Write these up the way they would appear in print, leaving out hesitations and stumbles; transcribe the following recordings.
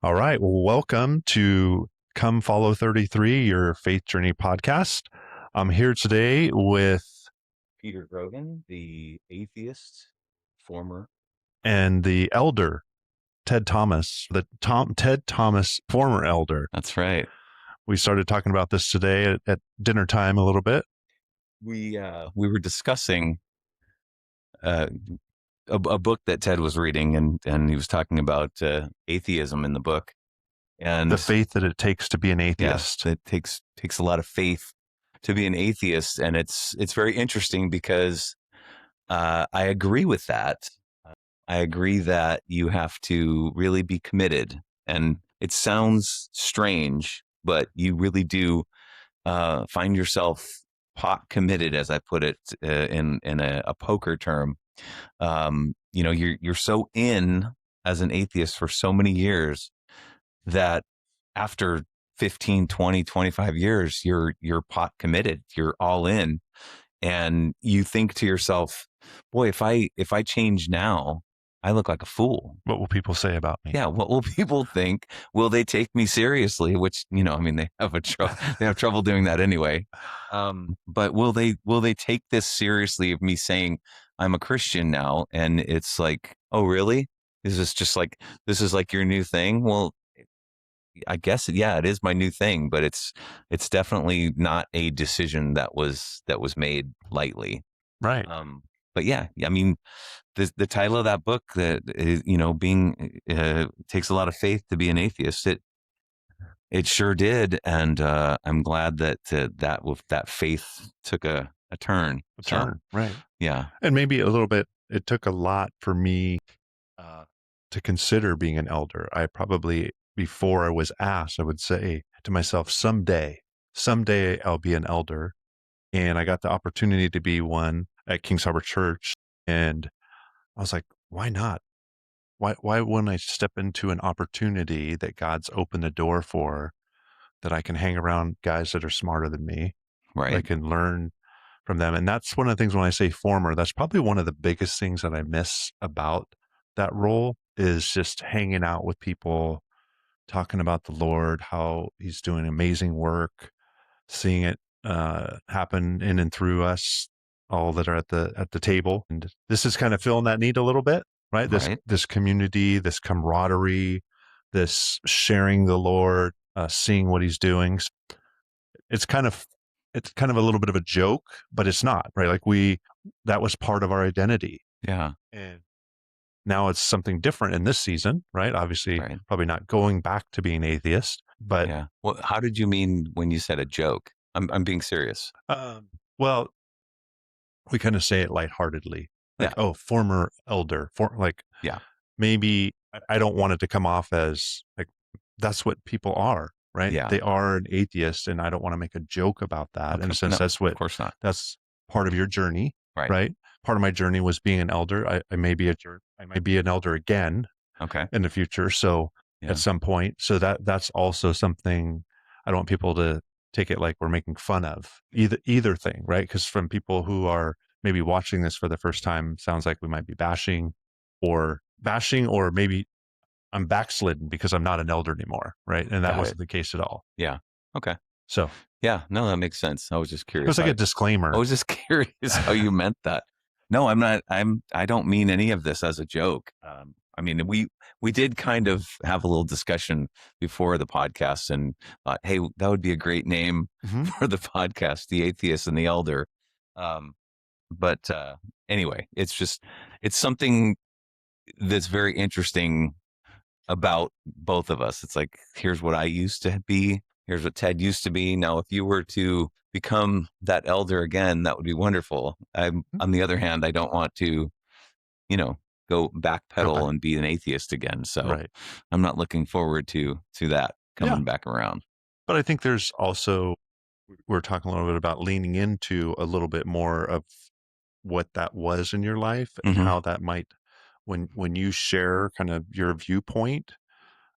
All right. Well, welcome to Come Follow 33, your faith journey podcast. I'm here today with Peter Grogan, the atheist, former. and the elder Ted Thomas, Ted Thomas, former elder. That's right. We started talking about this today at dinner time a little bit. We were discussing uh, a book that Ted was reading, and he was talking about atheism in the book, and The faith that it takes to be an atheist. it takes a lot of faith to be an atheist, and it's very interesting because I agree with that. I agree that you have to really be committed, and it sounds strange, but you really do find yourself pot committed, as I put it in a poker term. You're so in as an atheist for so many years that after 15, 20, 25 years, you're pot committed, you're all in, and you think to yourself, boy, if I change now, I look like a fool. What will people say about me? Yeah, what will people think? Will they take me seriously? Which, they have trouble doing that anyway. But will they take this seriously of me saying I'm a Christian now? And it's like, oh, really? Is this just like, this is like your new thing? Well, I guess, yeah, it is my new thing, but it's definitely not a decision that was made lightly. Right. But yeah, I mean, the title of that book, that is, being takes a lot of faith to be an atheist. It sure did, and I'm glad that that faith took a turn. Right. Yeah. And maybe a little bit. It took a lot for me to consider being an elder. I probably, before I was asked, I would say to myself, someday I'll be an elder. And I got the opportunity to be one at Kings Harbor Church. And I was like, why not? Why wouldn't I step into an opportunity that God's opened the door for, that I can hang around guys that are smarter than me, Right. I can learn from them. And that's one of the things when I say former, that's probably one of the biggest things that I miss about that role, is just hanging out with people, talking about the Lord, how he's doing amazing work, seeing it happen in and through us all that are at the table. And this is kind of filling that need a little bit, right? This community, this camaraderie, this sharing the Lord, seeing what he's doing. It's kind of a little bit of a joke, but it's not, right? Like that was part of our identity. Yeah. And now it's something different in this season, right? Obviously, probably not going back to being atheist, but yeah. Well, how did you mean when you said a joke? I'm being serious. Well, we kind of say it lightheartedly, like, oh, former elder, yeah. Maybe I don't want it to come off as like that's what people are, right? Yeah. They are an atheist, and I don't want to make a joke about that. Okay. In a sense, No, that's what, of course not. That's part of your journey, right? Part of my journey was being an elder. I may be an elder again, in the future. So at some point, so that's also something I don't want people to take it like we're making fun of either thing, right? Because from people who are maybe watching this for the first time, sounds like we might be bashing, or maybe I'm backslidden because I'm not an elder anymore, right? And that wasn't the case at all. Yeah. Okay. So yeah, no, that makes sense. I was just curious. It was like a disclaimer. I was just curious how you meant that. No, I'm not. I don't mean any of this as a joke. I mean, we did kind of have a little discussion before the podcast, and thought, hey, that would be a great name for the podcast, The Atheist and the Elder. But anyway, it's something that's very interesting about both of us. It's like, here's what I used to be. Here's what Ted used to be. Now, if you were to become that elder again, that would be wonderful. On the other hand, I don't want to, go backpedal and be an atheist again. So I'm not looking forward to that coming back around. But I think there's also, we're talking a little bit about leaning into a little bit more of what that was in your life, and how that might, when you share kind of your viewpoint,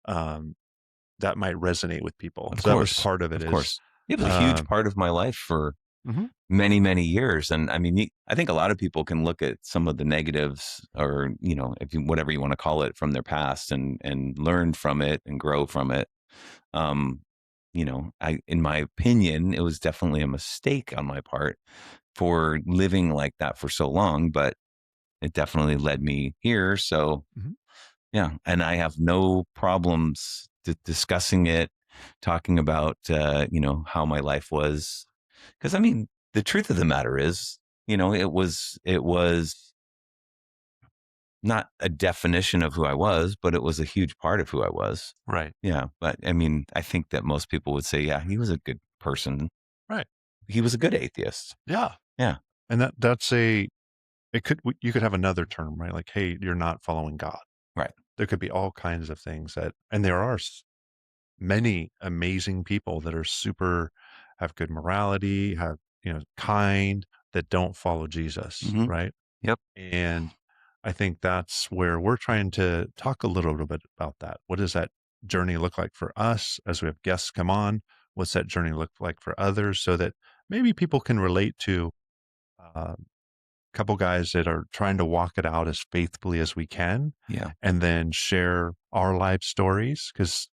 that might resonate with people. Of so course. That was part of it. Of course. It was a huge part of my life for Mhm. many, many years. And I mean, I think a lot of people can look at some of the negatives or, if you, whatever you want to call it from their past and learn from it and grow from it. Um, in my opinion, it was definitely a mistake on my part for living like that for so long, but it definitely led me here. So Mhm. yeah, and I have no problems discussing it, talking about how my life was, because I mean, the truth of the matter is, it was not a definition of who I was, but it was a huge part of who I was. Right. Yeah, but I mean, I think that most people would say, yeah, he was a good person. Right. He was a good atheist. Yeah. Yeah, And it could, you could have another term, right? Like, hey, you're not following God. right. There could be all kinds of things and there are many amazing people that are have good morality, have, kind, that don't follow Jesus, Hmm. right? Yep. And I think that's where we're trying to talk a little bit about that. What does that journey look like for us as we have guests come on? What's that journey look like for others so that maybe people can relate to a couple guys that are trying to walk it out as faithfully as we can Yeah. and then share our life stories because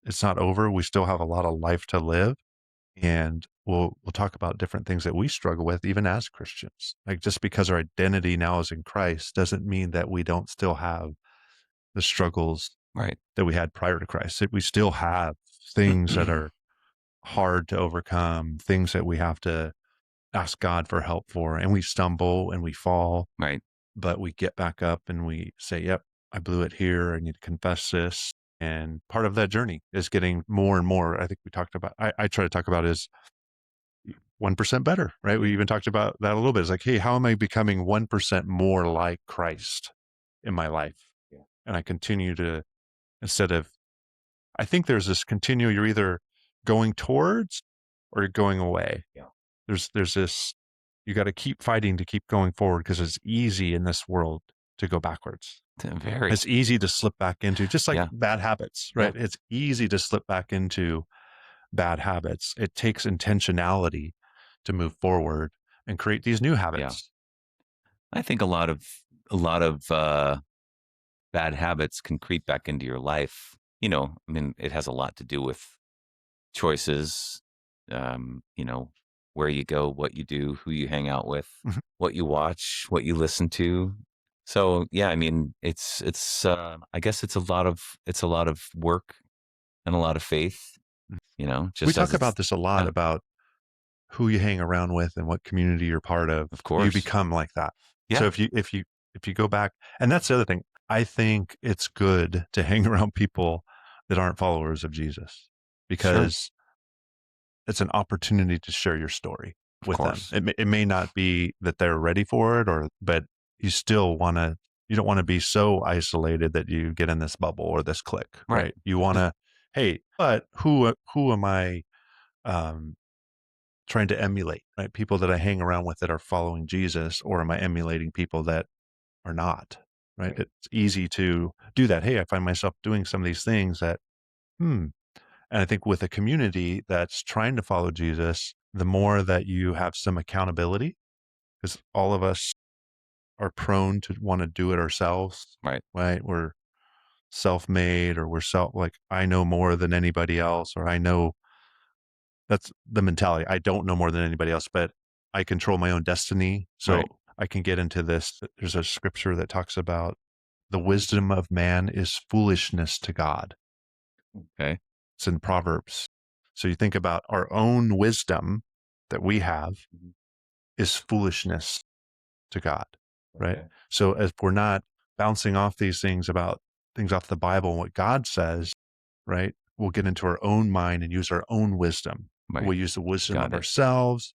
it's not over. We still have a lot of life to live and we'll talk about different things that we struggle with even as Christians. Like just because our identity now is in Christ doesn't mean that we don't still have the struggles Right. that we had prior to Christ. That we still have things that are hard to overcome, things that we have to ask God for help for, and we stumble and we fall, Right. but we get back up and we say, "Yep, I blew it here. I need to confess this." And part of that journey is getting more and more. I think we talked about. I try to talk about is 1% better, right? We even talked about that a little bit. It's like, hey, how am I becoming 1% more like Christ in my life? Yeah. And I continue to, instead of, I think there's this continual, you're either going towards or you're going away. Yeah. There's this, you got to keep fighting to keep going forward because it's easy in this world to go backwards. Very. It's easy to slip back into just like Yeah. bad habits, Yeah. right? It's easy to slip back into bad habits. It takes intentionality to move forward and create these new Yeah. habits. I think a lot of bad habits can creep back into your life. I mean, it has a lot to do with choices, um, you know, where you go, what you do, who you hang out with, Mhm. what you watch, what you listen to. So yeah, I mean, I guess it's a lot of work and a lot of faith, We just talk as about it's this a lot yeah, about who you hang around with and what community you're part of. of You course. become like that. So Yeah, if you go back, and that's the other thing, I think it's good to hang around people that aren't followers of Jesus sure. because it's an opportunity to share your story Of with them. course. It may not be that they're ready for it but you still want to, you don't want to be so isolated that you get in this bubble or this clique, Right. right? You want to, hey, but who am I um trying to emulate, right? People that I hang around with that are following Jesus, or am I emulating people that are not, right? Right. It's easy to do that. Hey, I find myself doing some of these things that, hmm. And I think with a community that's trying to follow Jesus, the more that you have some accountability, because all of us are prone to want to do it ourselves, Right. right? We're self-made or like, I know more than anybody else, or I know that's the mentality. I don't know more than anybody else, but I control my own destiny. Right. So I can get into this. There's a scripture that talks about the wisdom of man is foolishness to God. Okay. It's in Proverbs. So you think about our own wisdom that we have Mhm. is foolishness to God, right? Okay. So if we're not bouncing off these things about things off the Bible and what God says, right? We'll get into our own mind and use our own wisdom. Right. We'll use the wisdom Got of it. ourselves,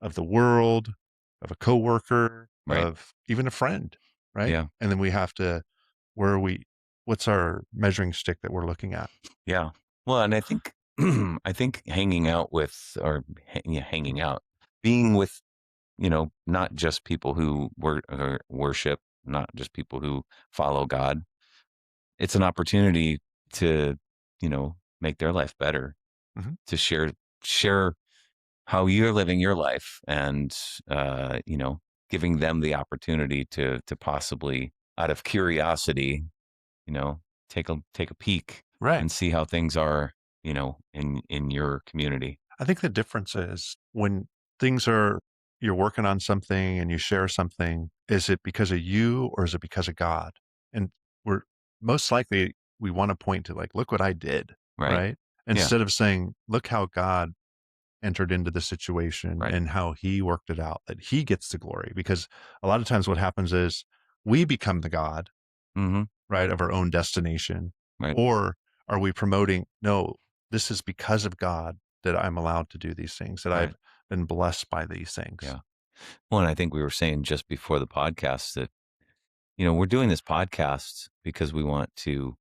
of the world, of a coworker, Right. of even a friend, right? Yeah. And then we have to, where are we, what's our measuring stick that we're looking at? Yeah. Well, and I think I think hanging out with or yeah, hanging out, being with, not just people who worship, not just people who follow God. It's an opportunity to, make their life better, Mhm. to share how you're living your life, and you know, giving them the opportunity to possibly, out of curiosity, you know, take a peek Right. and see how things are, you know, in your community. I think the difference is when things are you're working on something and you share something, is it because of you or is it because of God? And we're most likely we want to point to like, look what I did, Right. right? Yeah. Instead of saying, look how God entered into the situation Right. and how he worked it out, that he gets the glory. Because a lot of times what happens is we become the God, Mm-hmm. right, of our own destination. Right. Or are we promoting, no, this is because of God that I'm allowed to do these things, that Right. I've been blessed by these things. Yeah. Well, and I think we were saying just before the podcast that, you know, we're doing this podcast because we want to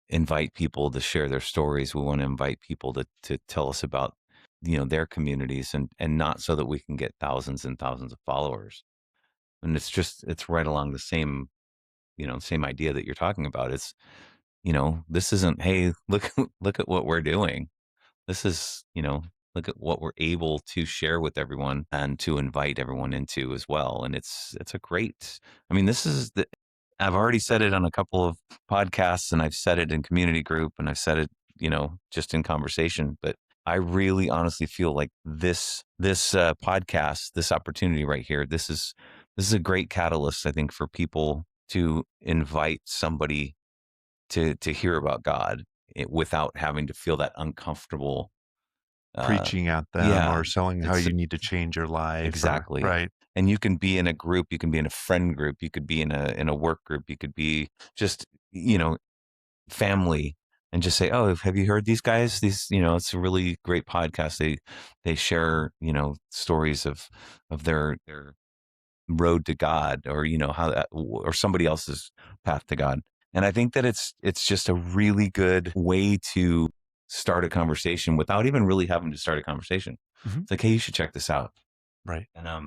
invite people to share their stories. We want to invite people to tell us about, you know, their communities, and not so that we can get thousands and thousands of followers. And it's just, it's right along the same, you know, same idea that you're talking about. It's, you know, this isn't, hey, look, look at what we're doing. This is, you know, look at what we're able to share with everyone and to invite everyone into as well. And it's a great, I mean, this is the, I've already said it on a couple of podcasts, and I've said it in community group, and I've said it, you know, just in conversation, but I really honestly feel like this podcast, this opportunity right here, this is a great catalyst, I think, for people to invite somebody to hear about God, without having to feel that uncomfortable. Uh, Preaching at them yeah, or selling how it's you need to change your life or exactly. right. And you can be in a group, you can be in a friend group, you could be in a work group, you could be just, you know, family, and just say, "Oh, have you heard these guys? These, you know, it's a really great podcast. They share, you know, stories of their road to God, or, you know, how that, or somebody else's path to God." And I think that it's just a really good way to start a conversation without even really having to start a conversation. Mhm. It's like, "Hey, you should check this out." Right. And I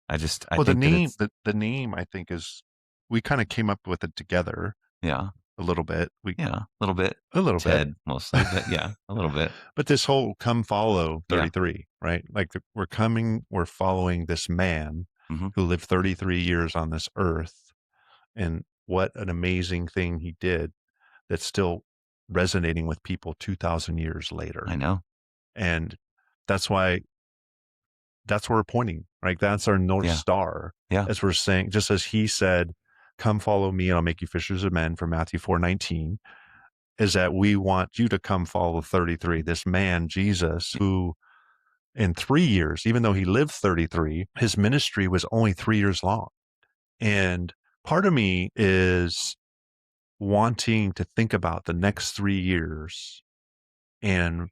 Well, the think that name it's, the name I think is we kind of came up with it together yeah, a little bit. We yeah, a little bit a little bit. Ted mostly, but yeah, a little bit. But this whole come follow Yeah. 33, right? Like we're following this man Hmm. who lived 33 years on this earth, and what an amazing thing he did that's still resonating with people 2000 years later. I know. And that's why that's where we're pointing, right? That's our North Yeah. Star, Yeah. as we're saying, just as he said, come follow me and I'll make you fishers of men from Matthew 4:19, is that we want you to come follow 33, this man, Jesus, who in 3 years, even though he lived 33, his ministry was only 3 years long. And part of me is wanting to think about the next 3 years and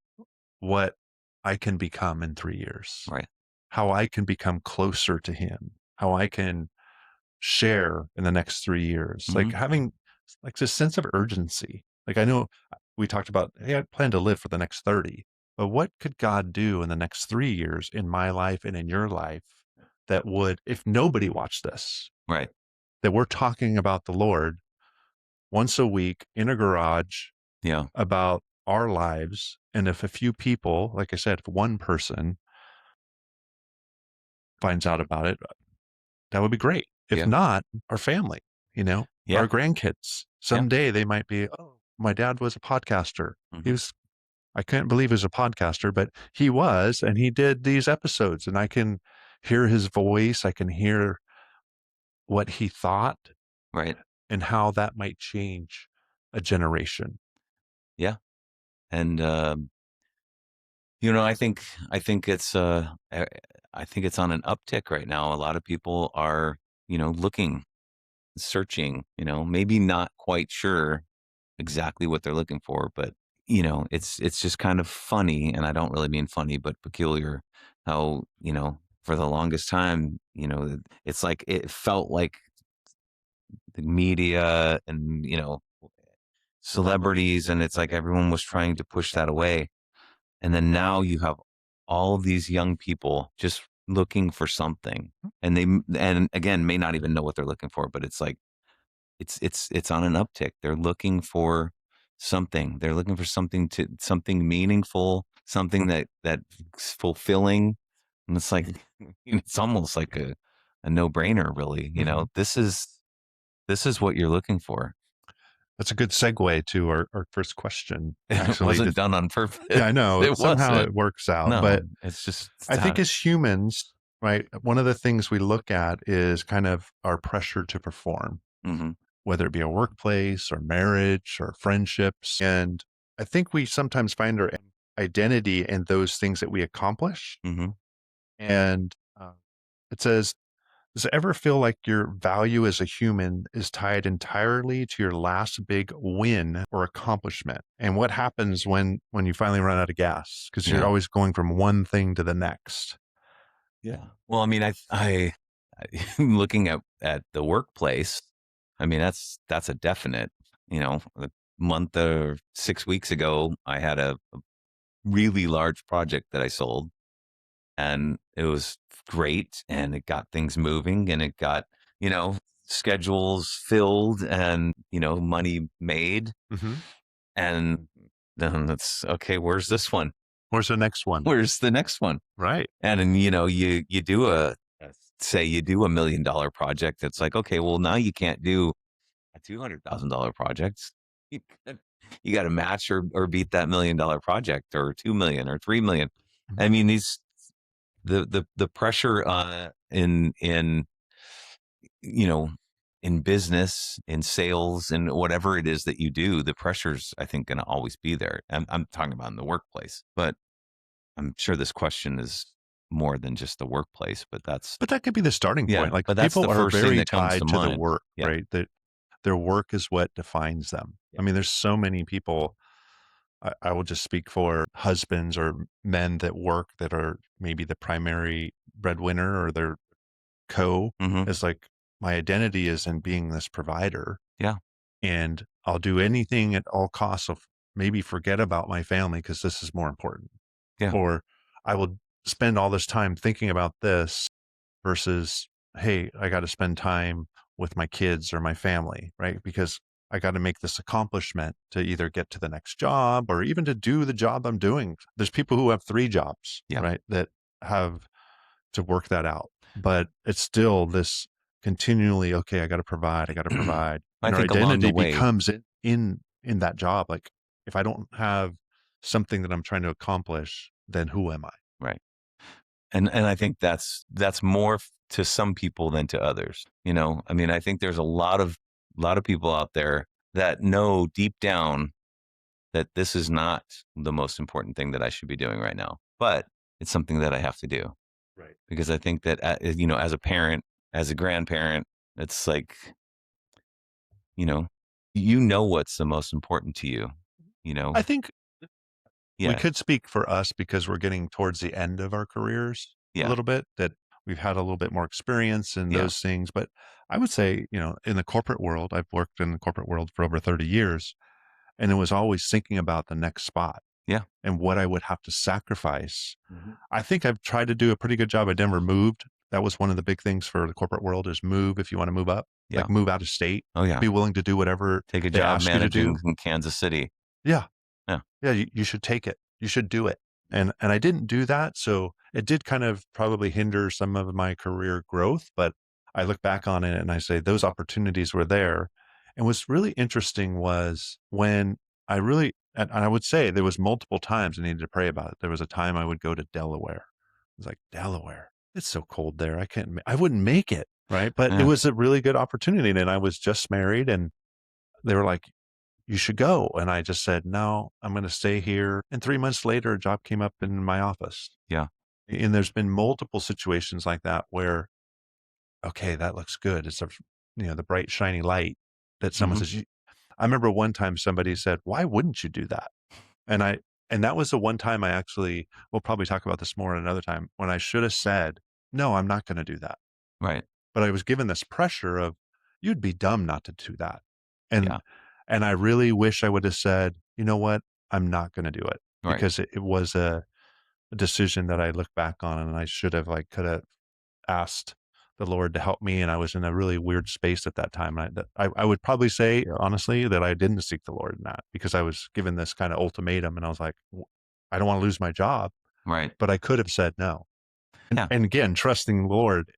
what I can become in 3 years, Right. how I can become closer to him, how I can share in the next 3 years, like Hmm. having like this sense of urgency. Like I know we talked about, hey, I plan to live for the next 30, but what could God do in the next 3 years in my life and in your life that would, if nobody watched this, Right. that we're talking about the Lord once a week in a garage Yeah. about our lives. And if a few people, like I said, if one person finds out about it, that would be great. If Yeah. not, our family, Yeah. our grandkids, Yeah. someday they might be, oh, my dad was a podcaster. He Hmm. was, I can't believe he was a podcaster, but he was, and he did these episodes, and I can hear his voice. I can hear what he thought Right. and how that might change a generation. Yeah. And you know, I think it's I think it's on an uptick right now. A lot of people are, you know, looking, searching, you know, maybe not quite sure exactly what they're looking for, but, you know, it's just kind of funny, and I don't really mean funny, but peculiar, how, you know, for the longest time, you know, it's like it felt like the media and, you know, celebrities, and it's like everyone was trying to push that away. And then now you have all these young people just looking for something, and and again, may not even know what they're looking for, but it's like it's on an uptick. They're looking for something. They're looking for something meaningful, something that's fulfilling. And it's like, it's almost like a no-brainer, really. Mhm. This is what you're looking for. That's a good segue to our first question, It actually. wasn't done on purpose. Yeah, I know. It Somehow wasn't. it works out. No, But it's just I think that. as humans, right, one of the things we look at is kind of our pressure to perform, Hmm. whether it be a workplace or marriage or friendships. And I think we sometimes find our identity in those things that we accomplish. Hmm. And it says, does it ever feel like your value as a human is tied entirely to your last big win or accomplishment? And what happens when you finally run out of gas? Because you're Yeah. always going from one thing to the next. Yeah. Well, I mean, looking at the workplace, I mean, that's a definite, a month or 6 weeks ago, I had a really large project that I sold, and it was great, and it got things moving, and it got, you know, schedules filled, and, money made. Hmm. And then it's okay, where's this one? Where's the next one? Where's the next one? Right. And you do say you do $1 million project. It's like, okay, well, now you can't do a $200,000 project. You, you got to match or beat that $1 million project, or 2 million or 3 million. I mean, the pressure in you know in business, in sales, and whatever it is that you do, the pressure's, I think, going to always be there. I'm talking about in the workplace, but I'm sure this question is more than just the workplace, but that's, But that could be the starting yeah, point. Like but that's people the are first thing very that comes to tied to the mind. work, Yeah. right? That their work is what defines them. Yeah. I mean, there's so many people. I will just speak for husbands or men that work that are maybe the primary breadwinner or their co Hmm. is like, my identity is in being this provider, Yeah. and I'll do anything at all costs of maybe forget about my family because this is more important. Yeah. Or I will spend all this time thinking about this versus, hey, I got to spend time with my kids or my family, right? Because I got to make this accomplishment to either get to the next job or even to do the job I'm doing. There's people who have three jobs, Yeah. right? That have to work that out. But it's still this continually, okay, I got to provide, I got to provide. I And our think along the identity way, becomes in that job. Like if I don't have something that I'm trying to accomplish, then who am I? right. And I think that's more to some people than to others. I mean, I think there's a lot of people out there that know deep down that this is not the most important thing that I should be doing right now, but it's something that I have to do, Right. because I think that, as a parent, as a grandparent, it's like, you know, what's the most important to you, you know? I think we Yeah. could speak for us because we're getting towards the end of our careers a Yeah. little bit, that we've had a little bit more experience in Yeah. those things. But I would say, in the corporate world, I've worked in the corporate world for over 30 years, and it was always thinking about the next spot Yeah. and what I would have to sacrifice. Mhm. I think I've tried to do a pretty good job. I never moved. That was one of the big things for the corporate world, is move if you want to move up, Yeah. like move out of state, Oh, yeah. be willing to do whatever Take a they job ask you to do. managing in Kansas City. Yeah. Yeah. Yeah, you should take it. You should do it. And I didn't do that, so it did kind of probably hinder some of my career growth, but I look back on it and I say those opportunities were there. And what's really interesting was when I really, and I would say there was multiple times I needed to pray about it. There was a time I would go to Delaware. I was like, Delaware, it's so cold there. I wouldn't make it, right? But it Yeah. was a really good opportunity, and I was just married, and they were like, you should go. And I just said, no, I'm going to stay here. And 3 months later, a job came up in my office. Yeah. And there's been multiple situations like that where, okay, that looks good. It's the bright, shiny light that someone Mhm. says, I remember one time somebody said, why wouldn't you do that? And that was the one time we'll probably talk about this more another time, when I should have said, no, I'm not going to do that. Right. But I was given this pressure of, you'd be dumb not to do that. And Yeah. and I really wish I would have said, you know what? I'm not going to do it, Right. because it was a decision that I look back on, and I should have, like, could have asked the Lord to help me, and I was in a really weird space at that time. I would probably say honestly that I didn't seek the Lord in that because I was given this kind of ultimatum, and I was like, I don't want to lose my job, Right. but I could have said no. Yeah. And again, trusting the Lord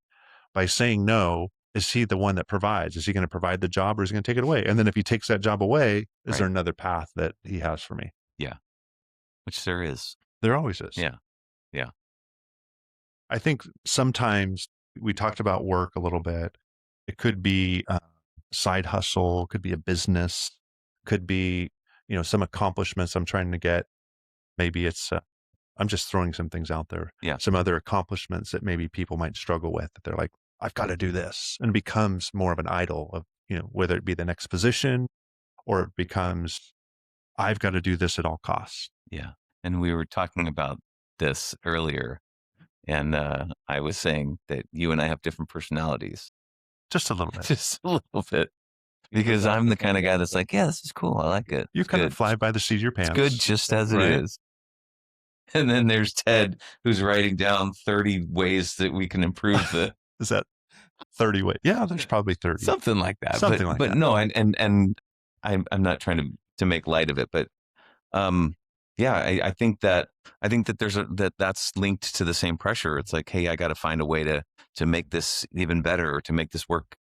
by saying no. Is he the one that provides? Is he going to provide the job or is he going to take it away? And then if he takes that job away, is there Right. another path that he has for me? Yeah. Which there is. There always is. Yeah. Yeah. I think sometimes we talked about work a little bit. It could be a side hustle, could be a business, could be, some accomplishments I'm trying to get. Maybe it's, I'm just throwing some things out there. Yeah. Some other accomplishments that maybe people might struggle with. That they're like, I've got to do this, and it becomes more of an idol of, whether it be the next position or it becomes, I've got to do this at all costs. Yeah. And we were talking about this earlier, and I was saying that you and I have different personalities. Just a little bit. Just a little bit. Because I'm the kind of guy that's like, yeah, this is cool. I like it. You It's kind good. of fly by the seat of your pants. It's good just as it right? is. And then there's Ted, who's writing down 30 ways that we can improve the Is that 30 ways? Yeah, there's probably 30. something like that. Something like but that. no, and I'm not trying to make light of it, but yeah, I think that there's that's linked to the same pressure. It's like, hey, I got to find a way to make this even better, or to make this work,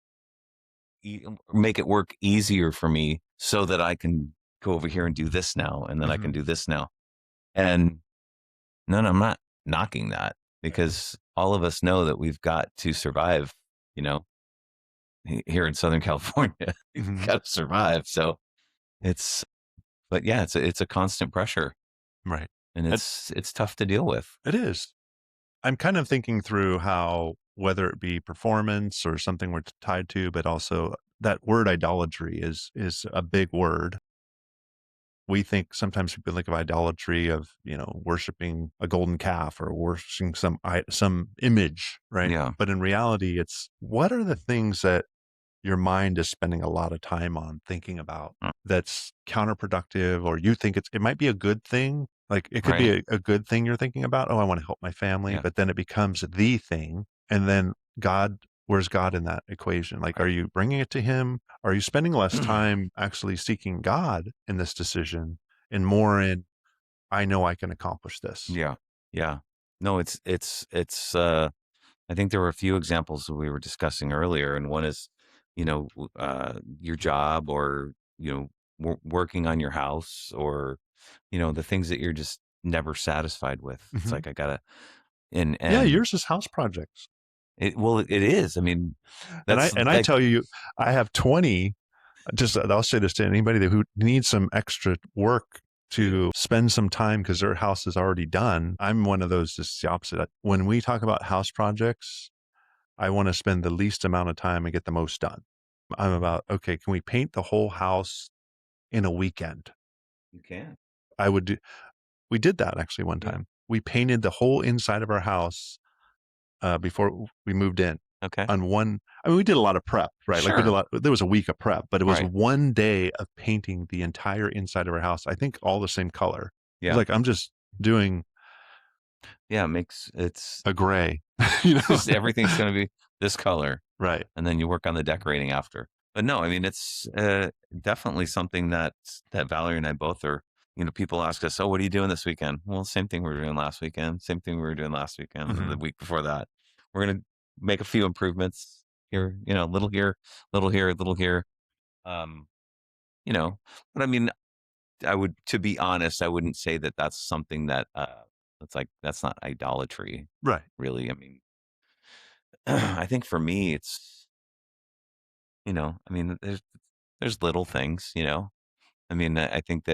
make it work easier for me, so that I can go over here and do this now, and then I can do this now. And no, I'm not knocking that, because all of us know that we've got to survive, here in Southern California. We've got to survive. So but yeah, it's a constant pressure. Right. And it's tough to deal with. It is. I'm kind of thinking through how, whether it be performance or something we're tied to, but also that word idolatry is a big word. We think sometimes people think of idolatry of, worshiping a golden calf or worshiping some image, right? Yeah. But in reality, it's what are the things that your mind is spending a lot of time on thinking about that's counterproductive, or you think it might be a good thing. Like it could be a good thing you're thinking about. Oh, I want to help my family, but then it becomes the thing. And then where's God in that equation? Like, are you bringing it to him? Are you spending less time actually seeking God in this decision and more in, I know I can accomplish this? Yeah. Yeah. No, it's I think there were a few examples that we were discussing earlier, and one is, your job, or, working on your house, or, the things that you're just never satisfied with. It's like, I gotta, and yeah, yours is house projects. It is. I mean, I tell you, I have 20. I'll say this to anybody who needs some extra work to spend some time because their house is already done. I'm one of those, just the opposite. When we talk about house projects, I want to spend the least amount of time and get the most done. I'm about, okay, can we paint the whole house in a weekend? You can. We did that actually one time. We painted the whole inside of our house before we moved in. Okay. We did a lot of prep, right? Sure. Like there was a week of prep, but it was one day of painting the entire inside of our house. I think all the same color. Yeah. It was like, I'm just doing. Yeah. It's a gray, everything's going to be this color. Right. And then you work on the decorating after. But no, I mean, it's definitely something that Valerie and I both are, people ask us, oh, what are you doing this weekend? Well, same thing we were doing last weekend, same thing we were doing last weekend, and the week before that. We're going to make a few improvements here, little here, little here, little here. But I mean, to be honest, I wouldn't say that that's something that, that's not idolatry. Right. Really. I mean, I think for me, it's, there's little things, I mean, I think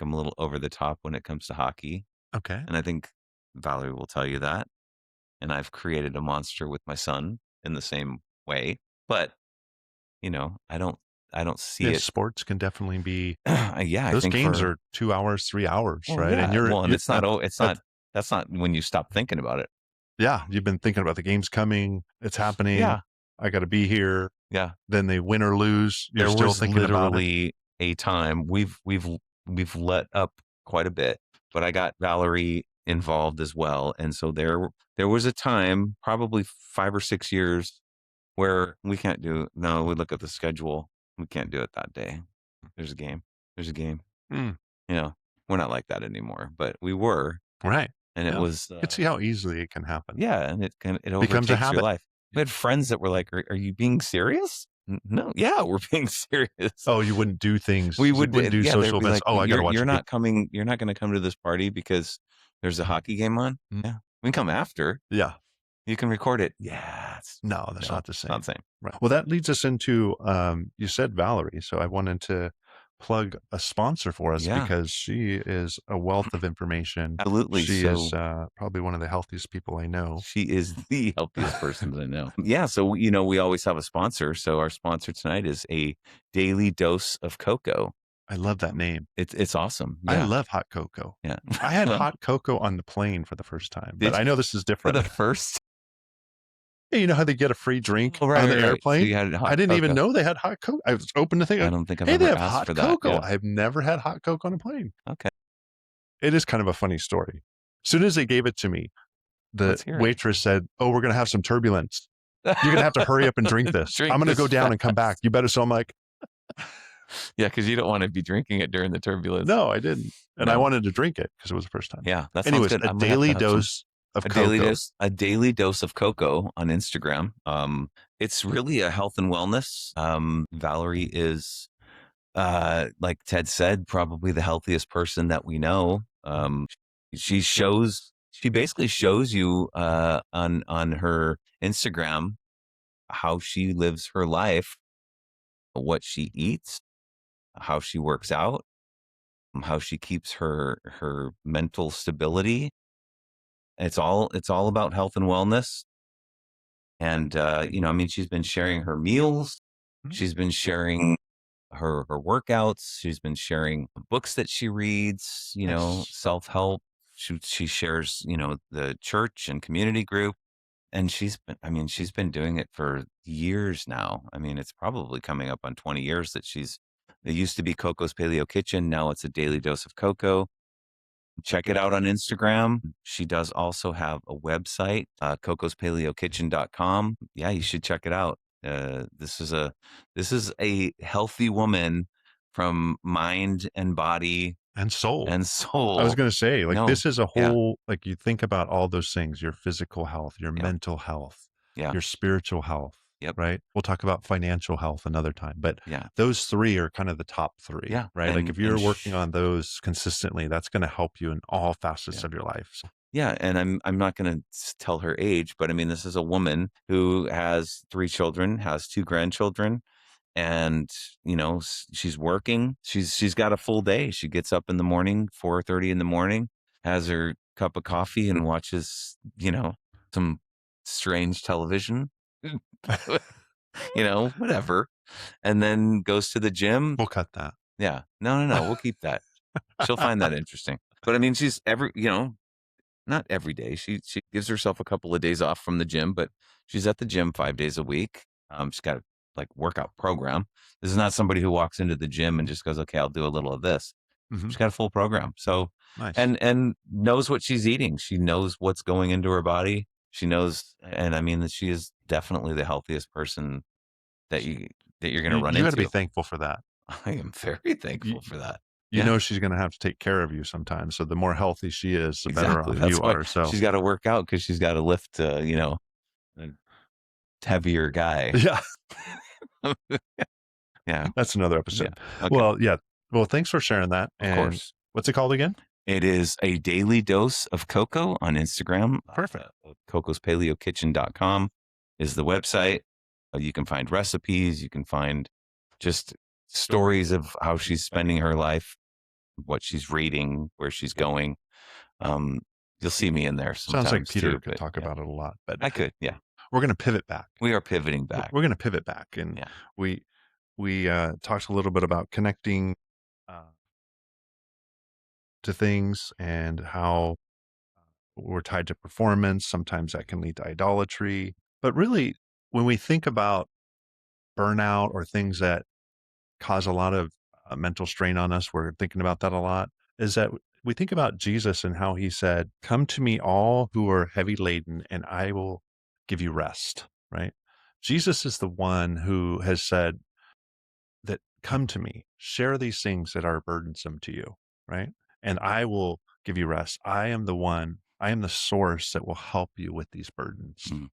I'm a little over the top when it comes to hockey. Okay. And I think Valerie will tell you that. And I've created a monster with my son in the same way, but I don't see it. Sports can definitely be, yeah. Those games are 2 hours, 3 hours, right? Yeah. And that's not when you stop thinking about it. Yeah. You've been thinking about the game's coming. It's happening. Yeah. I got to be here. Yeah. Then they win or lose. You're still thinking about it. A time we've let up quite a bit, but I got Valerie involved as well. And so there was a time, probably 5 or 6 years where we can't do, no, we look at the schedule. We can't do it that day. There's a game. There's a game. Mm, You know, we're not like that anymore, but we were. right. And it Yeah. was, You can see how easily it can happen. yeah. And it Becomes a overtakes your habit. life. We had friends that were like, are you being serious? No. Yeah, we're being serious. Oh, you wouldn't do things. We You would, wouldn't do yeah, they'd social be events. like, Oh, I got to watch you're a good. not coming, you're not going to come to this party because there's a hockey game on. Mm, Yeah. We can come after. yeah. You can record it. Yeah. No, that's No, not the it's not same. the same. Right. Well, that leads us into you said Valerie, so I wanted to plug a sponsor for us Yeah, because she is a wealth of information. absolutely. She is So probably one of the healthiest people I know. she is the healthiest person that I know. Yeah. So, you know, we always have a sponsor. So our sponsor tonight is a daily dose of cocoa. I love that name. It's awesome. I Yeah. love hot cocoa. Yeah. I had Well, hot cocoa on the plane for the first time, but did I you know this is for different. the first? Hey, you know how they get a free drink Oh, on the right. So airplane? you had I hot didn't even cocoa. know they had hot cocoa. I was open to think, I don't think I've hey, they ever have asked hot for that. cocoa. Yeah. I've never had hot cocoa on a plane. Okay. It is kind of a funny story. As soon as they gave it to me, the Let's hear it. waitress said, "Oh, we're going to have some turbulence. You're going to have to hurry up and drink this. Drink I'm going to this go down and come back. fast. You better." So I'm like, Yeah, because you don't want to be drinking it during the turbulence. no, I didn't. And I No. wanted to drink it because it was the first time. Yeah, that sounds Anyways, good. a I'm gonna have to daily have some. dose of cocoa. A daily dose of cocoa on Instagram. It's really a health and wellness. Valerie is, like Ted said, probably the healthiest person that we know. She basically shows you, on her Instagram how she lives her life, what she eats, how she works out, how she keeps her mental stability. It's all about health and wellness. And, you know, I mean, she's been sharing her meals. Mhm. She's been sharing her workouts. She's been sharing books that she reads, you know, Nice. self-help. She shares, you know, the church and community group. And she's been doing it for years now. I mean, it's probably coming up on 20 years that it used to be Coco's Paleo Kitchen. Now it's a daily dose of cocoa. Check it out on Instagram. She does also have a website, cocospaleokitchen.com. Yeah, you should check it out. This is a healthy woman from mind and body And soul. and I was soul. going to say, like, No, this is a yeah, whole, like, you think about all those things, your physical health, your yeah, mental health, yeah, your spiritual health, yep, right? We'll talk about financial health another time, but yeah, those three are kind of the top three, yeah. right? Like, if And you're working on those consistently, that's going to help you in all facets yeah. of your life. So, Yeah, and I'm not going to tell her age, but I mean, this is a woman who has 3 children, has 2 grandchildren, and you know, she's working. She's got a full day. She gets up in the morning, 4:30 in the morning, has her cup of coffee, and watches, you know, some strange television, you know, whatever, and then goes to the gym. we'll cut that. Yeah, no, we'll keep that. She'll find that interesting. But I mean, she's you know, not every day. She gives herself a couple of days off from the gym, but she's at the gym 5 days a week. She's got a like workout program. This is not somebody who walks into the gym and just goes, "Okay, I'll do a little of this." Hmm. She's got a full program. So Nice. and knows what she's eating. She knows what's going into her body. She knows, and I mean that she is definitely the healthiest person that you're going to run You got to be into. thankful for that. I am very thankful for that. You Yeah. know she's going to have to take care of you sometimes. So the more healthy she is, the better Exactly. off That's you why are. So she's got to work out because she's got to lift, you know, a heavier guy. yeah, Yeah. that's another Yeah. episode. Okay. Well, yeah. Well, thanks for sharing that. Of And course. what's it called again? It is a daily dose of cocoa on Instagram. Perfect. Cocospaleokitchen.com is the website. You can find recipes. You can find just stories of how she's spending her life, what she's reading, where she's going. You'll see me in there sometimes Sounds like Peter too, could but talk yeah, about it a lot, but I could. Yeah. we're going to pivot back. We are pivoting back. We're going to pivot back. And Yeah. we talked a little bit about connecting uh, to things and how we're tied to performance. Sometimes that can lead to idolatry. But really, when we think about burnout or things that cause a lot of mental strain on us, we're thinking about that a lot, is that we think about Jesus and how he said, "Come to me, all who are heavy laden, and I will give you rest," right? Jesus is the one who has said that, come to me, share these things that are burdensome to you, right? And I will give you rest. I am the one, I am the source that will help you with these burdens Mm,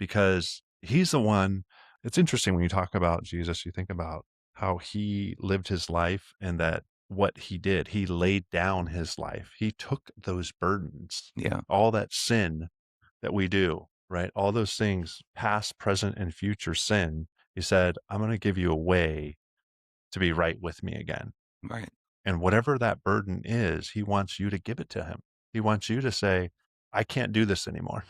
because he's the one. It's interesting when you talk about Jesus, you think about how he lived his life and that what he did, he laid down his life. He took those burdens, yeah. all that sin that we do, right? All those things, past, present, and future sin. He said, I'm going to give you a way to be right with me again. Right. And whatever that burden is, he wants you to give it to him. He wants you to say, I can't do this anymore.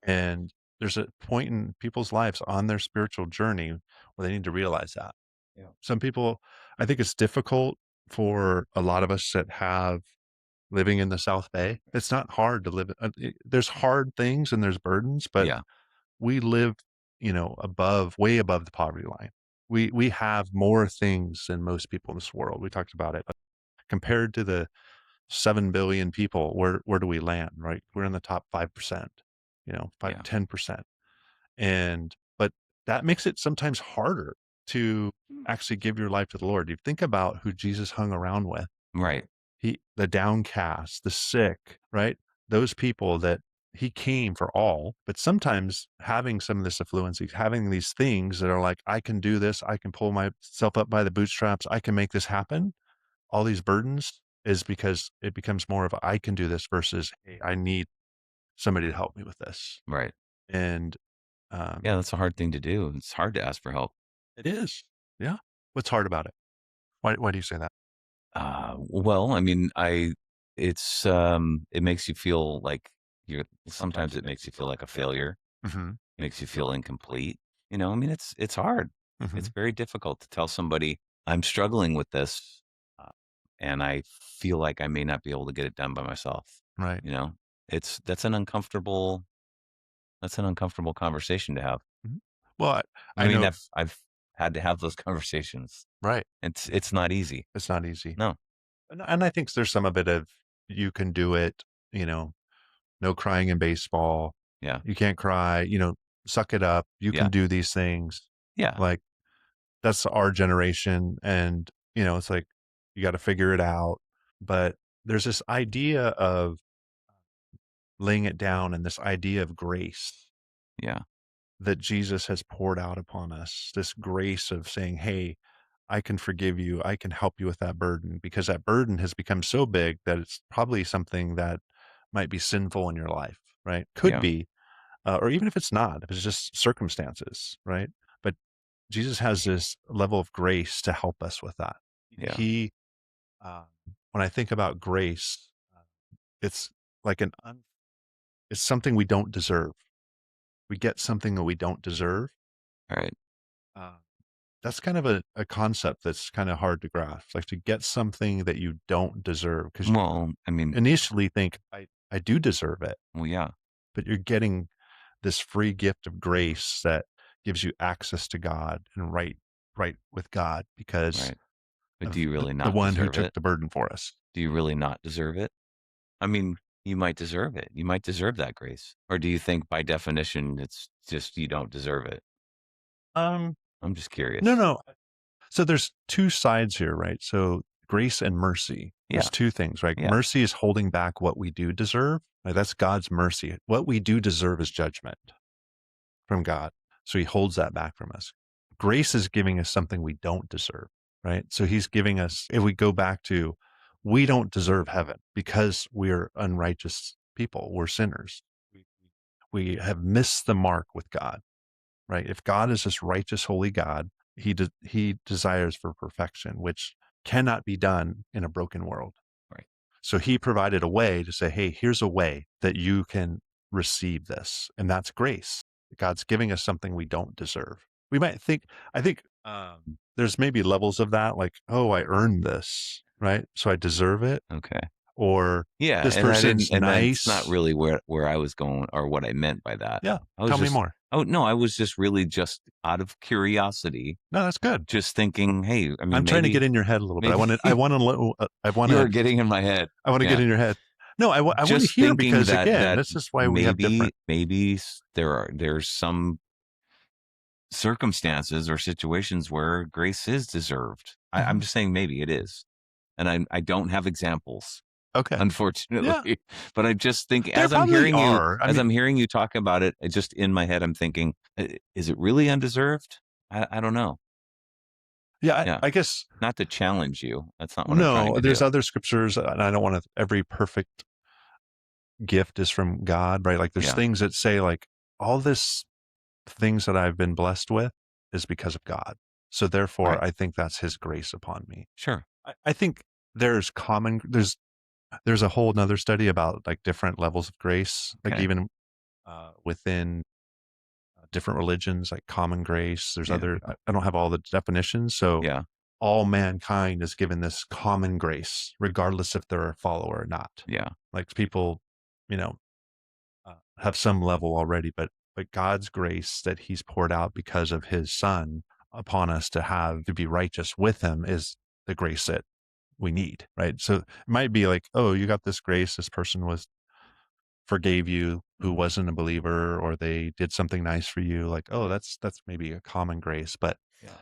And there's a point in people's lives on their spiritual journey where they need to realize that. Yeah. Some people, I think it's difficult for a lot of us that have living in the South Bay. It's not hard to live. There's hard things and there's burdens, but Yeah. we live, way above the poverty line. We have more things than most people in this world. We talked about it. Compared to the 7 billion people, where do we land, right? We're in the top 5%, Yeah. 10%. And but that makes it sometimes harder to actually give your life to the Lord. You think about who Jesus hung around with. Right. The downcast, the sick, right? Those people that he came for all, but sometimes having some of this affluency, having these things that are like, I can do this, I can pull myself up by the bootstraps, I can make this happen. All these burdens is because it becomes more of a, I can do this versus, hey, I need somebody to help me with this. Right. And Yeah. um, That's a hard thing to do. It's hard to ask for help. it is. Yeah. What's hard about it? Why do you say that? Well, I mean, it makes you feel like sometimes it makes you feel like a failure, Hmm. makes you feel incomplete. I mean, it's hard. Hmm. It's very difficult to tell somebody I'm struggling with this, uh, and I feel like I may not be able to get it done by myself. Right. You know, it's that's an uncomfortable conversation to have. Mhm. Well, I I mean, know. I've had to have those conversations. Right. It's not easy. It's not easy. No. And I think there's some of it of you can do it, no crying in baseball. Yeah. You can't cry, suck it up. You Yeah. can do these things. Yeah. Like that's our generation. And, it's like you got to figure it out. But there's this idea of laying it down and this idea of grace Yeah. that Jesus has poured out upon us, this grace of saying, hey, I can forgive you. I can help you with that burden because that burden has become so big that it's probably something that might be sinful in your life, right? Could Yeah. be, or even if it's not, if it's just circumstances, right? But Jesus has this level of grace to help us with that. Yeah. He, uh, when I think about grace, it's like it's something we don't deserve. We get something that we don't deserve. All right. Uh, that's kind of a concept that's kind of hard to grasp, like to get something that you don't deserve because you Well, I mean, initially think, I do deserve it, well, yeah. but you're getting this free gift of grace that gives you access to God and right with God because Right. But do of you really the not one who deserve took it? the burden for us. Do you really not deserve it? I mean, you might deserve it. You might deserve that grace. Or do you think by definition it's just you don't deserve it? Um, I'm just no, curious. no. So there's two sides here, right? So grace and mercy. There's Yeah. two things, right? Yeah. Mercy is holding back what we do deserve. Right? That's God's mercy. What we do deserve is judgment from God. So he holds that back from us. Grace is giving us something we don't deserve, right? So he's giving us, if we go back to, we don't deserve heaven because we're unrighteous people, we're sinners. We have missed the mark with God, right? If God is this righteous, holy God, he desires for perfection, which cannot be done in a broken world. Right. So he provided a way to say, hey, here's a way that you can receive this. And that's grace. God's giving us something we don't deserve. We might think, I think there's maybe levels of that, like, oh, I earned this, right? So I deserve it. Okay. Or Yeah. this person's And that's not nice. really where I was going or what I meant by that. Yeah. I was Tell me just, more. oh, no, I was just really just out of curiosity, No, that's good. just thinking, hey, I mean, I'm trying to get in your head a little bit. maybe I want to, you are getting in my head. I want to get Yeah. in your head. No, I want to Just hear thinking because that again, this is why we have different. maybe there's some circumstances or situations where grace is deserved. I'm Mhm. just saying maybe it is. And I don't have examples, Okay. Yeah. unfortunately. But I just think There probably are. I as mean, I'm hearing you talk about it, it just in my head, I'm thinking, is it really undeserved? I don't know. yeah, Yeah. I guess Not to challenge you. That's not what I'm trying no, to there's do. other scriptures, and I don't wanna every perfect gift is from God, right? Like, there's Yeah. things that say, like, all this things that I've been blessed with is because of God. So, Right. therefore, I think that's his grace upon me. Sure. I think there's a whole 'nother study about, like, different levels of grace, like, Okay. even, within, different religions, like common grace. There's Yeah. other I don't have all the definitions, so Yeah. all mankind is given this common grace, regardless if they're a follower or not. Yeah. Like, people, you know, have some level already, but God's grace that He's poured out because of His Son upon us to be righteous with Him is the grace that we need, right? So it might be like, oh, you got this grace. This person was forgave you who Mhm. wasn't a believer, or they did something nice for you. Like, oh, that's maybe a common grace. But Yeah.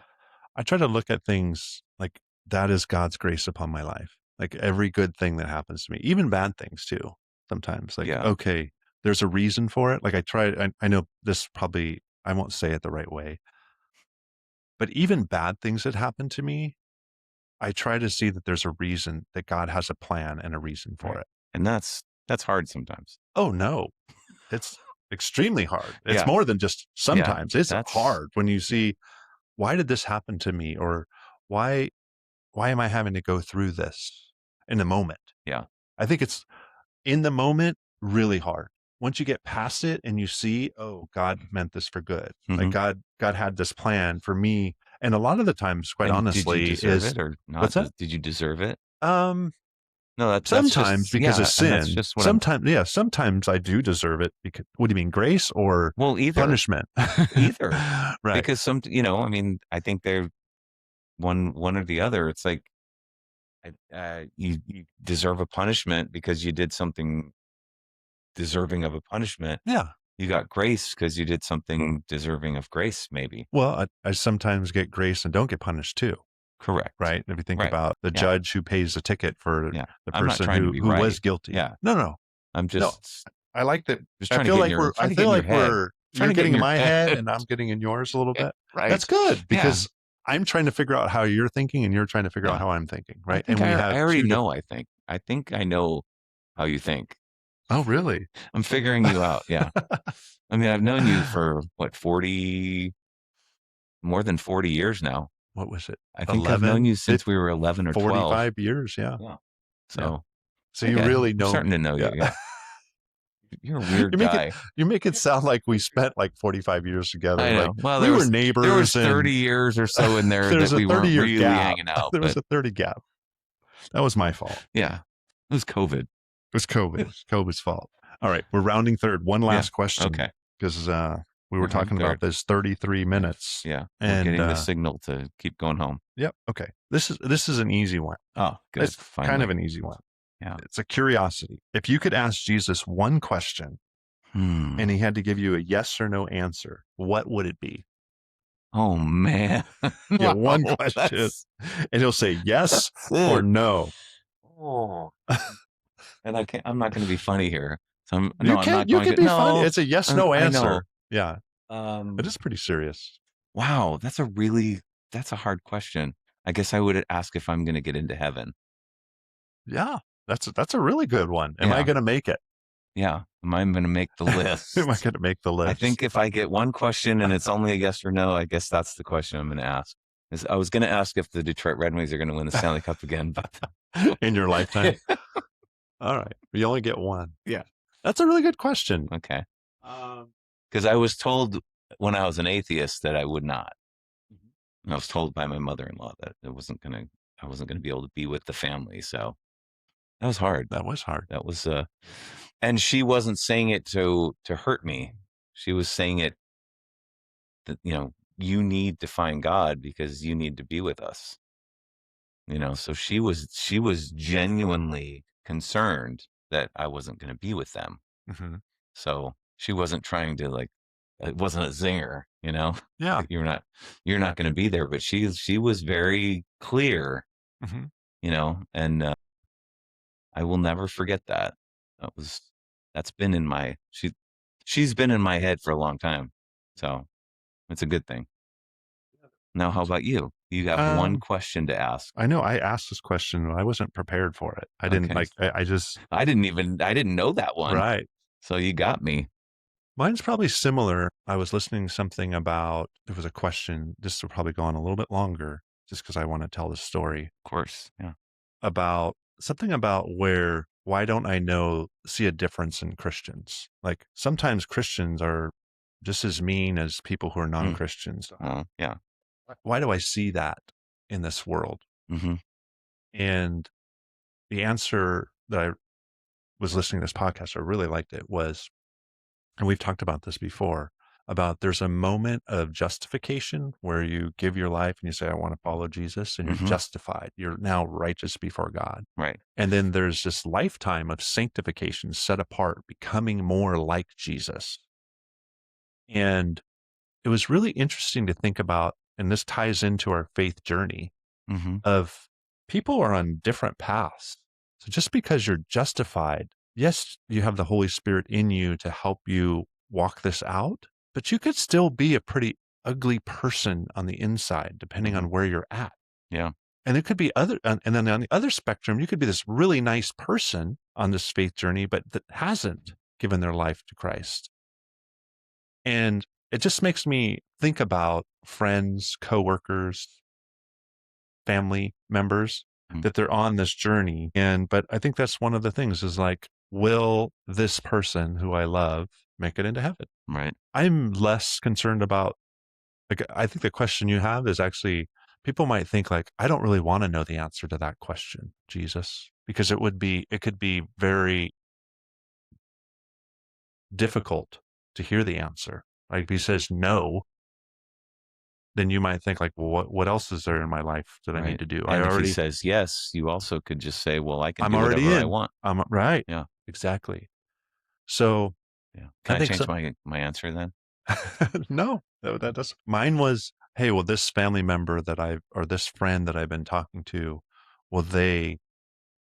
I try to look at things like that is God's grace upon my life. Like every good thing that happens to me, even bad things too. Sometimes, like, Yeah. okay, there's a reason for it. Like I know this probably, I won't say it the right way, but even bad things that happen to me, I try to see that there's a reason, that God has a plan and a reason for Right. it. And that's hard sometimes. Oh no, it's extremely hard. It's Yeah. more than just Yeah. sometimes. It's That's hard when you see, why did this happen to me? Or why why am I having to go through this in the moment? yeah. I think it's in the moment really hard. Once you get past it and you see, oh, God meant this for good. Like Mhm. God had this plan for me. And a lot of the times, quite And did you honestly, deserve is it or not? what's that? Did you deserve it? Um, No, that's Sometimes just because of yeah, and that's sin. just what I'm Sometimes I do deserve it because what do you mean, grace or well, either. punishment? Either. Right. Because I mean, I think they're one or the other. It's like you deserve a punishment because you did something deserving of a punishment. Yeah. You got grace because you did something deserving of grace, maybe. Well, I sometimes get grace and don't get punished too. Correct. Right? If you think Right. about the Yeah. judge who pays the ticket for Yeah. the I'm not person trying to be who was right. guilty. Yeah. No, no, I'm no. just I like that. trying to get in your I trying to get feel in your like head. Trying you're to get getting in in your my head. head and I'm getting in yours a little bit. That's Right. good Yeah. because I'm trying to figure out how you're thinking and you're trying to figure out Yeah. how I'm thinking, I right? think And we I have already 2 know, different. I think. I think I know how you think. Oh, really? I'm figuring you out, yeah. I mean, I've known you for, what, 40 more than 40 years now. What was it? I think I've known 11, you since we were 11 or 12. 45 years, yeah. Yeah. Yeah. So, So you okay, really I'm know starting to me. know Yeah. you, yeah. You're a weird You make it guy. you make it sound like we spent like 45 years together. I Like know. Well, we were there was neighbors 30 and years or so in there there's that a we weren't 30-year really gap. hanging out, There was but a 30 gap. That was my fault. yeah. It was COVID. It was COVID. It was COVID's fault. All right, we're rounding third. One Yeah. last question Okay. because we were We're rounding talking about third. this 33 Yeah. minutes, Yeah. We're and getting the signal to keep going home. yep. Okay, this is an easy one. Oh, good. It's kind of Finally. an easy one. Yeah. It's a curiosity. If you could ask Jesus one question Hmm. and he had to give you a yes or no answer, what would it be? Oh man. Yeah, one Wow. question, and he'll say yes That's or it. no. Oh. And I'm not going to be funny here. So You I'm can not you going can to, be fun. no, It's a yes no I know. answer. Yeah, it Um, is pretty serious. wow. That's a hard question. I guess I would ask if I'm going to get into heaven. Yeah, that's a really good one. Am I Yeah. going to make it? Yeah. Am I going to make the Am I list? going to make the I list? think if I get one question and it's only a yes or no, I guess that's the question I'm going to ask. I was going to ask if the Detroit Red Wings are going to win the Stanley Cup again, but In your lifetime? All right, you only get one. yeah. That's a really good question. Okay. Um, Because I was told when I was an atheist that I would not. And I was told by my mother-in-law that I wasn't gonna be able to be with the family. So that was hard. that was hard. That was and she wasn't saying it to hurt me. She was saying it that, you need to find God because you need to be with us. So she was genuinely concerned that I wasn't gonna be with them. Hmm. So she wasn't trying to, like, it wasn't a zinger, you know, Yeah. you're not, you're not going to be there. But she was very clear, Mhm. and I will never forget that. That was, that's been in my, she's been in my head for a long time. So it's a good thing. Now, how about you? You have one Um, question to ask. I know I asked this question, I wasn't prepared for it. I didn't Okay. like I just I didn't know that one. right. So you got me. Mine's probably similar. I was listening to something about there was a question, this will probably go on a little bit longer just because I want to tell the story Of course. Yeah. about something about where why don't I see a difference in Christians? Like sometimes Christians are just as mean as people who are Mm. non-Christians. Yeah. Why do I see that in this world? Hmm. And the answer that I was listening to this podcast, I really liked it was, and we've talked about this before, about there's a moment of justification where you give your life and you say, I want to follow Jesus, and you're Hmm. justified. You're now righteous before God. Right. And then there's this lifetime of sanctification, set apart, becoming more like Jesus. And it was really interesting to think about, and this ties into our faith journey Hmm. of people are on different paths. So just because you're justified, yes, you have the Holy Spirit in you to help you walk this out, but you could still be a pretty ugly person on the inside, depending Hmm. on where you're at. Yeah. And it could be and then on the other spectrum, you could be this really nice person on this faith journey, but that hasn't given their life to Christ. And it just makes me think about friends, coworkers, family members Mm. that they're on this journey. But I think that's one of the things is like, will this person who I love make it into heaven? Right. I'm less concerned about, like, I think the question you have is actually, people might think like, I don't really want to know the answer to that question, Jesus, because it could be very difficult to hear the answer. Like if he says no, then you might think like, well, what else is there in my life that I need Right. to do? And if he says yes, you also could just say, well, I can I'm do already whatever I in. want. I'm right. Yeah. Exactly. So Yeah. I Can I think change so. my answer then? No, that does. Mine was, hey, well, this family member or this friend that I've been talking to, will they,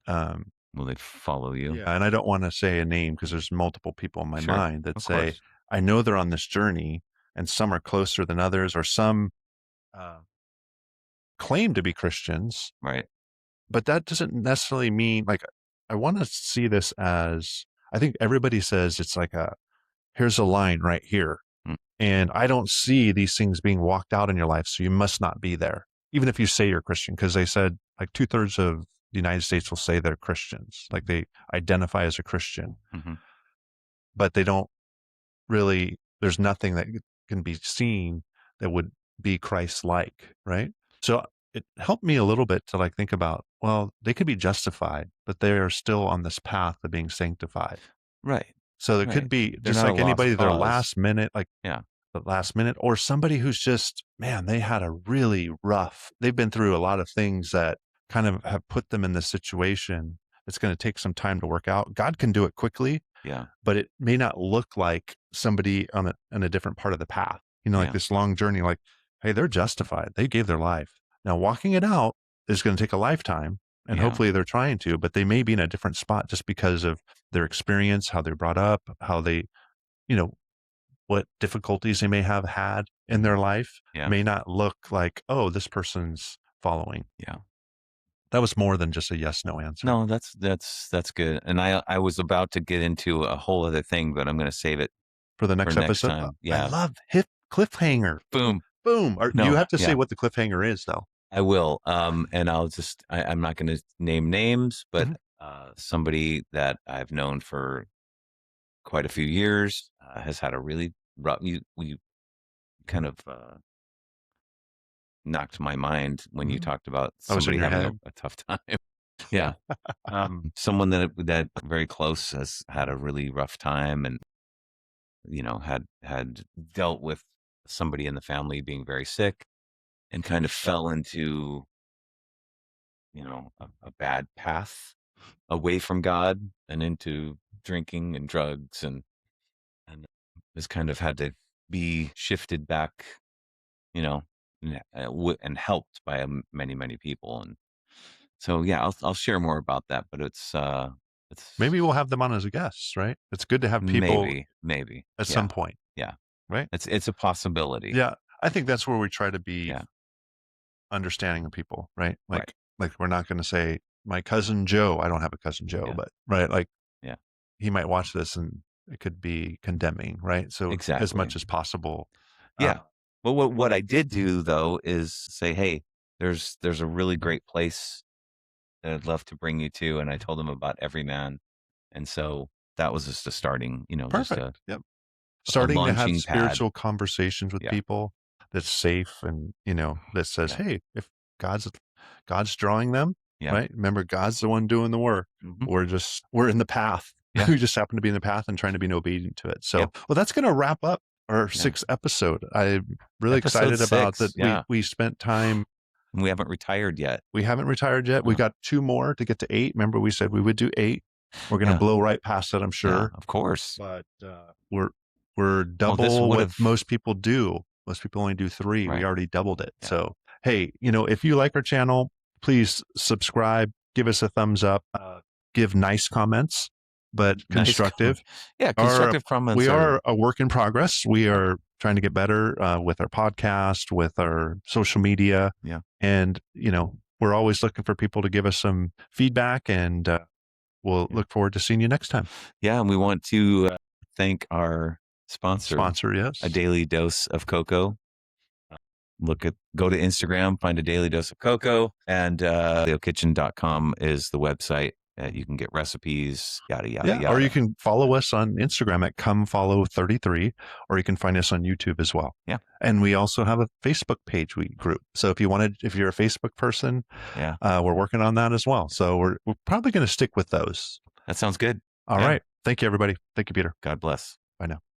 um, Will they follow you? yeah, and I don't want to say a name because there's multiple people in my Sure. mind that Of say, course. I know they're on this journey and some are closer than others, or some uh, claim to be Christians, Right. but that doesn't necessarily mean like, I want to see this as, I think everybody says it's like here's a line right here. Mm. And I don't see these things being walked out in your life. So you must not be there, even if you say you're Christian, because they said like 2/3 of the United States will say they're Christians, like they identify as a Christian, Hmm. but they don't really, there's nothing that can be seen that would be Christ like, right? So it helped me a little bit to like think about, well, they could be justified, but they are still on this path of being sanctified. Right. So there could Right. be They're just not a like lost anybody, their cause. last minute, like Yeah. the last minute, or somebody who's just, man, they had a really rough, they've been through a lot of things that kind of have put them in this situation. It's going to take some time to work out. God can do it quickly, Yeah. but it may not look like somebody on a different part of the path, like Yeah. this long journey, like, hey, they're justified. They gave their life. Now walking it out is going to take a lifetime and Yeah. hopefully they're trying to, but they may be in a different spot just because of their experience, how they're brought up, how they, you know, what difficulties they may have had in their life Yeah. may not look like, oh, this person's following. Yeah. That was more than just a yes, no answer. No, that's good. And I was about to get into a whole other thing, but I'm going to save it For the for next next episode, time. I Yeah. love hit cliffhanger. Boom, Boom. boom. You No. have to say Yeah. what the cliffhanger is, though. I will. And I'll just, I'm not going to name names, but Mhm. somebody that I've known for quite a few years has had a really rough, you kind of knocked my mind when you Mhm. talked about I was in somebody your having head. a tough time. Yeah. Someone that very close has had a really rough time, and had dealt with somebody in the family being very sick, and kind of fell into a bad path away from God and into drinking and drugs, and has kind of had to be shifted back, and helped by many people. And so, yeah, I'll share more about that, but it's Maybe we'll have them on as a guest, right? It's good to have people maybe. at some Yeah. point, Yeah. right? It's a possibility. Yeah. I think that's where we try to be Yeah. understanding of people, right? Right. Like we're not going to say my cousin Joe. I don't have a cousin Joe, Yeah. but right, like Yeah. he might watch this and it could be condemning, right? So as Exactly. much as possible, uh, Yeah. Well, what I did do though is say, hey, there's a really great place that I'd love to bring you to, and I told them about Everyman, and so that was just a starting, just perfect. Yep. a Starting to have launching pad. spiritual conversations with Yeah. people that's safe and that says, Yeah. hey, if God's drawing them, Yeah. right? Remember, God's the one doing the work. Mhm. We're in the path. Yeah. We just happen to be in the path and trying to be obedient to it. So, Yep. well, that's going to wrap up our Yeah. sixth episode. I'm really Episode excited about 6. that. Yeah. We spent time. We haven't retired yet. We haven't retired yet. We No. got 2 more to get to 8. Remember, we said we would do 8. We're going to Yeah. blow right past it, I'm Yeah, sure. of course. But we're Well, this double would what have most people do. Most people only do 3. We right. already doubled it. Yeah. So, hey, if you like our channel, please subscribe, give us a thumbs up, give nice comments, but Nice constructive. Yeah, constructive comments We are are a work in progress. We are trying to get better with our podcast, with our social media. Yeah. And, we're always looking for people to give us some feedback, and we'll look forward to seeing you next time. Yeah, and we want to thank our sponsor, Yes. A Daily Dose of Cocoa. Go to Instagram, find A Daily Dose of Cocoa, and leokitchen.com is the website. You can get recipes, yada, yada. Or you can follow us on Instagram at comefollow33, or you can find us on YouTube as well. Yeah. And we also have a Facebook page group. So if you're a Facebook person, yeah, we're working on that as well. So we're probably going to stick with those. That sounds good. All right. Thank you, everybody. Thank you, Peter. God bless. Bye now.